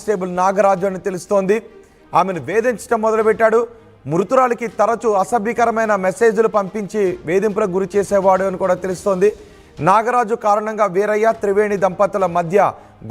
Constable Nagaraju అని తెలుస్తోంది. ఆమెను వేధించడం మొదలుపెట్టాడు. మృతురాలికి తరచూ అసభ్యకరమైన మెసేజ్లు పంపించి వేధింపులకు గురి చేసేవాడు అని కూడా తెలుస్తోంది. నాగరాజు కారణంగా వీరయ్య త్రివేణి దంపతుల మధ్య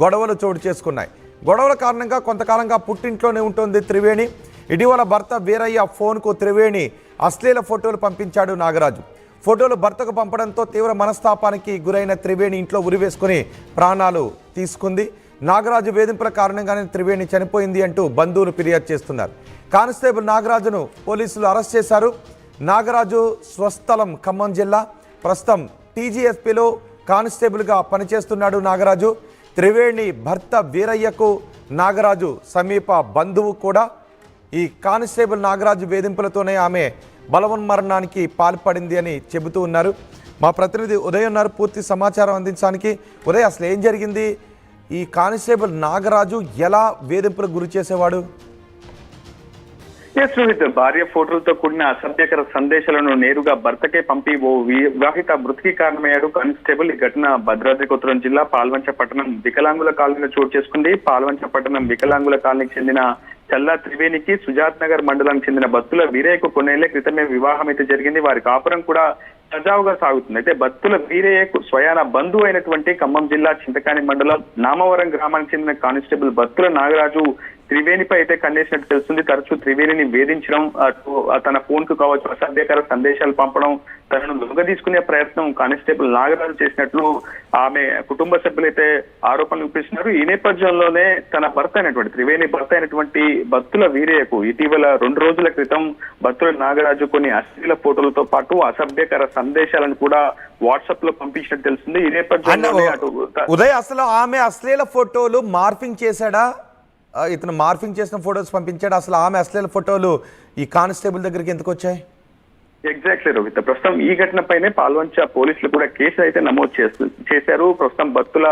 గొడవలు చోటు చేసుకున్నాయి. గొడవల కారణంగా కొంతకాలంగా పుట్టింట్లోనే ఉంటుంది త్రివేణి. ఇటీవల భర్త వీరయ్య ఫోన్కు త్రివేణి అశ్లీల ఫోటోలు పంపించాడు నాగరాజు. ఫోటోలు భర్తకు పంపడంతో తీవ్ర మనస్తాపానికి గురైన త్రివేణి ఇంట్లో ఉరివేసుకుని ప్రాణాలు తీసుకుంది. నాగరాజు వేధింపుల కారణంగానే త్రివేణి చనిపోయింది అంటూ బంధువులు ఫిర్యాదు చేస్తున్నారు. కానిస్టేబుల్ నాగరాజును పోలీసులు అరెస్ట్ చేశారు. నాగరాజు స్వస్థలం ఖమ్మం జిల్లా. ప్రస్తుతం టీజీఎస్పీలో కానిస్టేబుల్గా పనిచేస్తున్నాడు నాగరాజు. త్రివేణి భర్త వీరయ్యకు నాగరాజు సమీప బంధువు కూడా. ఈ కానిస్టేబుల్ నాగరాజు వేధింపులతోనే ఆమె బలవన్మరణానికి పాల్పడింది అని చెబుతూ ఉన్నారు. మా ప్రతినిధి ఉదయ్ ఉన్నారు పూర్తి సమాచారం అందించడానికి. ఉదయ్, అసలు ఏం జరిగింది? ఈ కానిస్టేబుల్ నాగరాజు ఎలా వేధింపులకు గురి చేసేవాడు? భార్య ఫోటోలతో కూడిన అసభ్యకర సందేశాలను నేరుగా భర్తకే పంపి ఓ వివాహిత మృతికి కారణమయ్యాడు కానిస్టేబుల్. ఈ ఘటన భద్రాద్రి కొత్తగూడెం జిల్లా పాల్వంచ పట్టణం వికలాంగుల కాలనీలో చోటు చేసుకుంది. పాల్వంచ పట్టణం వికలాంగుల కాలనీకి చెందిన చల్లా త్రివేణికి సుజాత్ నగర్ మండలానికి చెందిన బత్తుల వీరయ్యకు కొన్నేళ్ల క్రితమే వివాహం అయితే జరిగింది. వారి కాపురం కూడా సజావుగా సాగుతుంది. అయితే బత్తుల వీరయ్యకు స్వయాన బంధువు అయినటువంటి ఖమ్మం జిల్లా చింతకాని మండలం నామవరం గ్రామానికి చెందిన కానిస్టేబుల్ బత్తుల నాగరాజు త్రివేణిపై అయితే కన్నేసినట్టు తెలుస్తుంది. తరచూ త్రివేణిని వేధించడం, తన ఫోన్ కు కావచ్చు అసభ్యకర సందేశాలు పంపడం, తనను లొంగ తీసుకునే ప్రయత్నం కానిస్టేబుల్ నాగరాజు చేసినట్లు ఆమె కుటుంబ సభ్యులైతే ఆరోపణలు చూపిస్తున్నారు. ఈ నేపథ్యంలోనే తన భర్త అయినటువంటి త్రివేణి భర్త అయినటువంటి బత్తుల వీరయ్యకు ఇటీవల 2 రోజుల క్రితం బత్తుల నాగరాజు కొన్ని అశ్లీల ఫోటోలతో పాటు అసభ్యకర సందేశాలను కూడా వాట్సాప్ లో పంపించినట్టు తెలుస్తుంది. ఈ నేపథ్యంలోనే ఉదయ్, అసలు ఆమె అశ్లీల ఫోటోలు మార్ఫింగ్ చేశాడా? ఇతను మార్ఫింగ్ చేసిన ఫొటోస్ పంపించాడు. అసలు ఆమె అశ్లీల ఫోటోలు ఈ కానిస్టేబుల్ దగ్గరికి ఎందుకు వచ్చాయి? ఎగ్జాక్ట్లీ రోహిత్, ప్రస్తుతం ఈ ఘటనపైనే పాల్వంచ పోలీసులు కూడా కేసు అయితే నమోదు చేశారు. ప్రస్తుతం బత్తుల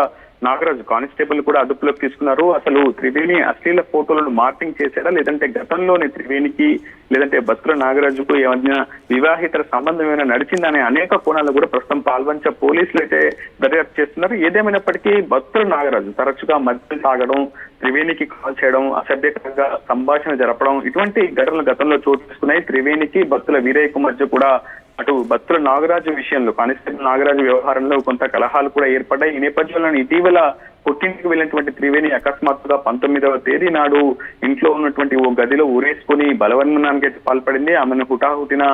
నాగరాజు కానిస్టేబుల్ కూడా అదుపులోకి తీసుకున్నారు. అసలు త్రివేణి అశ్లీల ఫోటోలను మార్పింగ్ చేశాడా, లేదంటే గతంలోని త్రివేణికి లేదంటే బత్తుల నాగరాజుకు ఏమైనా వివాహితర సంబంధం ఏమైనా నడిచిందనే అనేక కోణాలు కూడా ప్రస్తుతం పాల్వంచ పోలీసులు అయితే దర్యాప్తు చేస్తున్నారు. ఏదేమైనప్పటికీ బత్తుల నాగరాజు తరచుగా మద్యం తాగడం, త్రివేణికి కాల్ చేయడం, అసభ్యకరంగా సంభాషణ జరపడం, ఇటువంటి ఘటనలు గతంలో చోటు చేసుకున్నాయి. త్రివేణికి బత్తుల వీరయ్యకు మధ్య కూడా అటు బత్తుల నాగరాజు విషయంలో కానిస్టేబుల్ నాగరాజు వ్యవహారంలో కొంత కలహాలు కూడా ఏర్పడ్డాయి. ఈ నేపథ్యంలో ఇటీవల పుట్టింటికి వెళ్ళినటువంటి త్రివేణి అకస్మాత్తుగా 19వ తేదీ నాడు ఇంట్లో ఉన్నటువంటి ఓ గదిలో ఊరేసుకుని బలవన్మరణానికి అయితే పాల్పడింది. ఆమెను హుటాహుటిన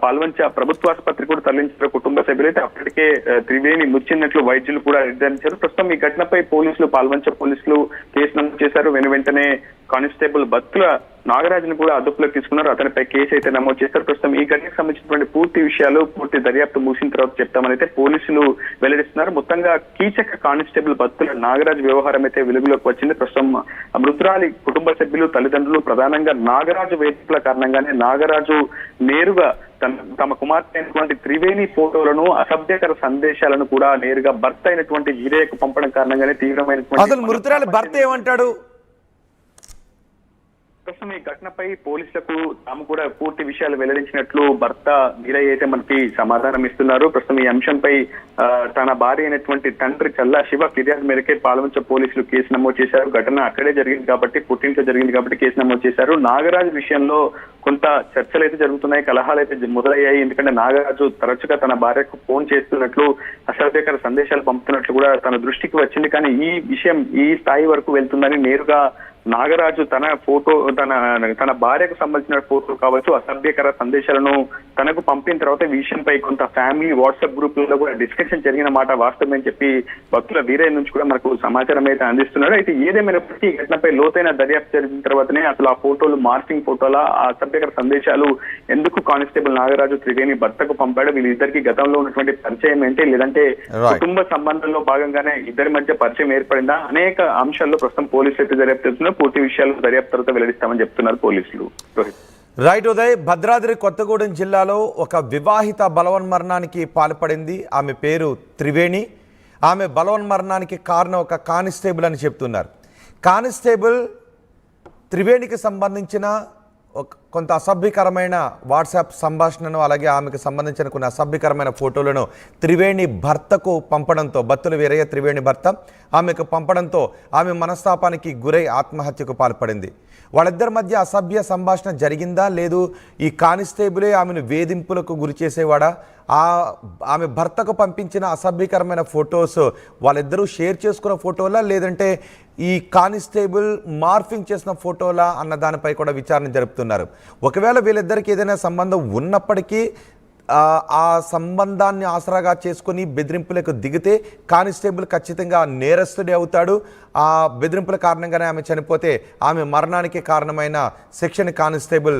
పాల్వంచ ప్రభుత్వాసుపత్రి కూడా తరలించారు కుటుంబ సభ్యులైతే. అప్పటికే త్రివేణి మృతిచెందినట్లు వైద్యులు కూడా నిర్ధారించారు. ప్రస్తుతం ఈ ఘటనపై పాల్వంచ పోలీసులు కేసు నమోదు చేశారు. వెంటనే కానిస్టేబుల్ బత్తుల నాగరాజును కూడా అదుపులోకి తీసుకున్నారు. అతనిపై కేసు అయితే నమోదు చేశారు. ప్రస్తుతం ఈ ఘటనకు సంబంధించినటువంటి పూర్తి విషయాలు పూర్తి దర్యాప్తు ముగిసిన తర్వాత చెప్తామని అయితే పోలీసులు వెల్లడిస్తున్నారు. మొత్తంగా కీచక కానిస్టేబుల్ బత్తుల నాగరాజు వ్యవహారం అయితే వెలుగులోకి వచ్చింది. ప్రస్తుతం మృతురాలి కుటుంబ సభ్యులు, తల్లిదండ్రులు ప్రధానంగా నాగరాజు వేధింపుల కారణంగానే నాగరాజు నేరుగా తమ కుమార్తె అయినటువంటి త్రివేణి ఫోటోలను, అసభ్యకర సందేశాలను కూడా నేరుగా భర్త అయినటువంటి వీరయ్యకు పంపడం కారణంగానే తీవ్రమైనటువంటి మృతురాలి భర్త ఏమంటాడు? ప్రస్తుతం ఈ ఘటనపై పోలీసులకు తాము కూడా పూర్తి విషయాలు వెల్లడించినట్లు భర్త వీరయ్య అయితే మనకి సమాధానం ఇస్తున్నారు. ప్రస్తుతం ఈ అంశంపై తన భార్య అయినటువంటి తండ్రి చల్లా శివ ఫిర్యాదు మేరకే పాల్వంచ పోలీసులు కేసు నమోదు చేశారు. ఘటన అక్కడే జరిగింది కాబట్టి, పుట్టింట్లో జరిగింది కాబట్టి కేసు నమోదు చేశారు. నాగరాజు విషయంలో కొంత చర్చలు అయితే జరుగుతున్నాయి, కలహాలు అయితే మొదలయ్యాయి. ఎందుకంటే నాగరాజు తరచుగా తన భార్యకు ఫోన్ చేస్తున్నట్లు, అసభ్యకర సందేశాలు పంపుతున్నట్లు కూడా తన దృష్టికి వచ్చింది. కానీ ఈ విషయం ఈ స్థాయి వరకు వెళ్తుందని నేరుగా నాగరాజు తన ఫోటో తన భార్యకు సంబంధించిన ఫోటో కావచ్చు, అసభ్యకర సందేశాలను తనకు పంపిన తర్వాత ఈ విషయంపై కొంత ఫ్యామిలీ వాట్సాప్ గ్రూపులలో కూడా డిస్కషన్ జరిగిన మాట వాస్తవమని చెప్పి భక్తుల వీరయ్య నుంచి కూడా మనకు సమాచారం అయితే అందిస్తున్నారు. అయితే ఏదేమైనప్పటికీ ఈ ఘటనపై లోతైన దర్యాప్తు జరిగిన తర్వాతనే అసలు ఆ ఫోటోలు మార్ఫింగ్ ఫోటోల, ఆ అసభ్యకర సందేశాలు ఎందుకు కానిస్టేబుల్ నాగరాజు త్రివేణి భర్తకు పంపాడు, వీళ్ళిద్దరికి గతంలో ఉన్నటువంటి పరిచయం ఏంటి, లేదంటే కుటుంబ సంబంధంలో భాగంగానే ఇద్దరి మధ్య పరిచయం ఏర్పడిందా, అనేక అంశాల్లో ప్రస్తుతం పోలీసులు అయితే దర్యాప్తు పూర్తి విషయాలు దర్యాప్తు తర్వాత వెల్లడిస్తామని చెప్తున్నారు పోలీసులు. రైట్ ఉదయ్, భద్రాద్రి కొత్తగూడెం జిల్లాలో ఒక వివాహిత బలవన్మరణానికి పాల్పడింది. ఆమె పేరు త్రివేణి. ఆమె బలవన్మరణానికి కారణం ఒక కానిస్టేబుల్ అని చెప్తున్నారు. కానిస్టేబుల్ త్రివేణికి సంబంధించిన కొంత అసభ్యకరమైన వాట్సాప్ సంభాషణను అలాగే ఆమెకు సంబంధించిన కొన్ని అసభ్యకరమైన ఫోటోలను త్రివేణి భర్తకు పంపడంతో బత్తుల వీరయ్య త్రివేణి భర్త ఆమెకు పంపడంతో ఆమె మనస్తాపానికి గురై ఆత్మహత్యకు పాల్పడింది. వాళ్ళిద్దరి మధ్య అసభ్య సంభాషణ జరిగిందా లేదు ఈ కానిస్టేబులే ఆమెను వేధింపులకు గురి చేసేవాడా, ఆమె భర్తకు పంపించిన అసభ్యకరమైన ఫొటోస్ వాళ్ళిద్దరూ షేర్ చేసుకున్న ఫోటోలా లేదంటే ఈ కానిస్టేబుల్ మార్ఫింగ్ చేసిన ఫోటోలా అన్న దానిపై కూడా విచారణ జరుపుతున్నారు. ఒకవేళ వీళ్ళిద్దరికి ఏదైనా సంబంధం ఉన్నప్పటికీ ఆ సంబంధాన్ని ఆసరాగా చేసుకుని బెదిరింపులకు దిగితే కానిస్టేబుల్ ఖచ్చితంగా నేరస్తుడే అవుతాడు. ఆ బెదిరింపుల కారణంగానే ఆమె చనిపోతే ఆమె మరణానికి కారణమైన సెక్షన్ కానిస్టేబుల్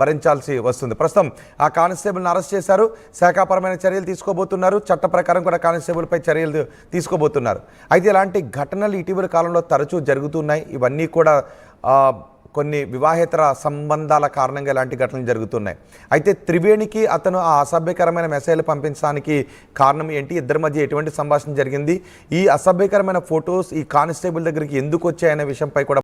భరించాల్సి వస్తుంది. ప్రస్తుతం ఆ కానిస్టేబుల్ని అరెస్ట్ చేశారు, శాఖాపరమైన చర్యలు తీసుకోబోతున్నారు, చట్ట ప్రకారం కూడా కానిస్టేబుల్పై చర్యలు తీసుకోబోతున్నారు. అయితే ఇలాంటి ఘటనలు ఇటీవల కాలంలో తరచూ జరుగుతున్నాయి. ఇవన్నీ కూడా కొన్ని వివాహేతర సంబంధాల కారణంగా ఇలాంటి ఘటనలు జరుగుతున్నాయి. అయితే త్రివేణికి అతను ఆ అసభ్యకరమైన మెసేజ్లు పంపించడానికి కారణం ఏంటి, ఇద్దరి మధ్య ఎటువంటి సంభాషణ జరిగింది, ఈ అసభ్యకరమైన ఫొటోస్ ఈ కానిస్టేబుల్ దగ్గరికి ఎందుకు వచ్చాయనే విషయంపై కూడా